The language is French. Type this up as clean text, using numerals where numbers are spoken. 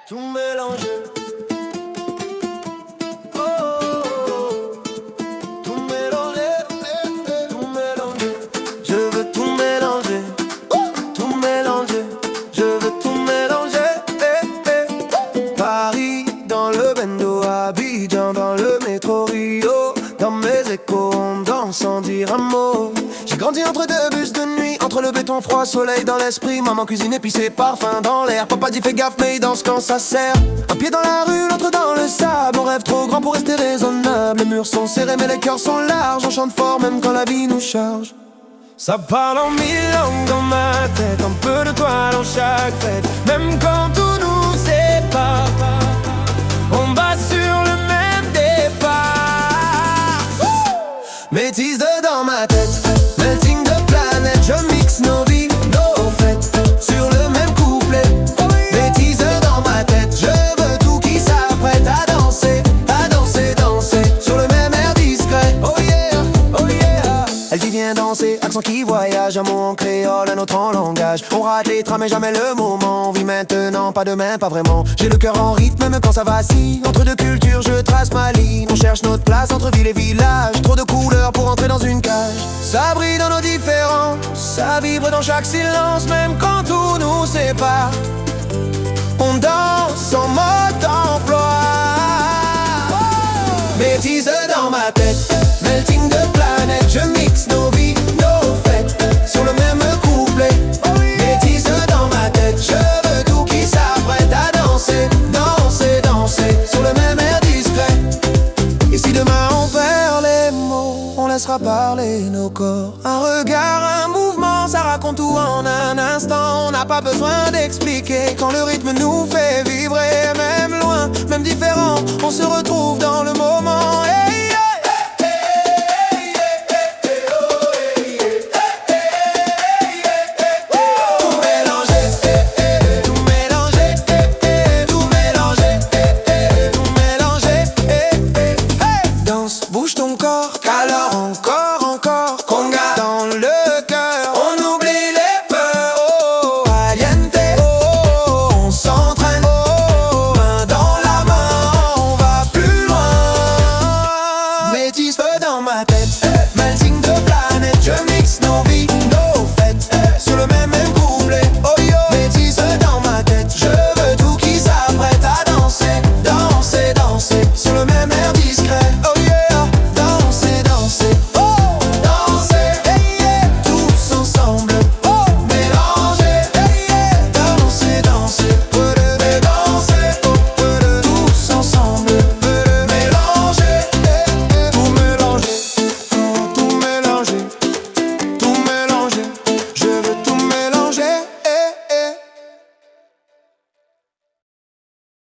Tout mélanger. Oh, oh, oh. Tout mélanger, tout mélanger. Je veux tout mélanger, tout mélanger. Je veux tout mélanger. Paris dans le bendo, Abidjan dans le métro, Rio dans mes échos, on danse sans dire un mot. J'ai grandi entre deux bus de nuit, entre le béton froid, soleil dans l'esprit. Maman cuisine épicée, parfum dans l'air. Papa dit fais gaffe mais il danse quand ça sert. Un pied dans la rue, l'autre dans le sable. On rêve trop grand pour rester raisonnable. Les murs sont serrés mais les cœurs sont larges. On chante fort même quand la vie nous charge. Ça parle en mille langues dans ma tête. Un peu de toi dans chaque fête. Même quand tout nous sépare, on bat sur le même départ. Métisse dans ma tête, melting de planète. Je mixe nos vies, nos fêtes sur le même couplet. Métisse dans ma tête, je veux tout qui s'apprête à danser, danser sur le même air discret. Oh yeah, oh yeah. Elle dit viens danser, accent qui voyage. Un mot en créole, un autre en langage. On rate les trains mais jamais le moment. On vit maintenant, pas demain, pas vraiment. J'ai le cœur en rythme même quand ça vacille. Entre deux cultures je trace ma ligne. On cherche notre place entre ville et village. Trop de couleurs pour entrer dans une cage. Ça brille dans nos différences, ça vibre dans chaque silence. Même quand tout nous sépare, on danse en mode emploi. Métisse dans ma tête, melting de planète. Je mixe nos vies, nos fêtes sur le même couplet. Métisse dans ma tête, je veux tout qui s'apprête à danser, danser sur le même air discret. Et si demain on perd les mots, on laissera parler nos corps. Un regard, un mouvement, ça raconte tout en un instant. On n'a pas besoin d'expliquer quand le rythme nous fait vibrer. Même loin, même différent, on se retrouve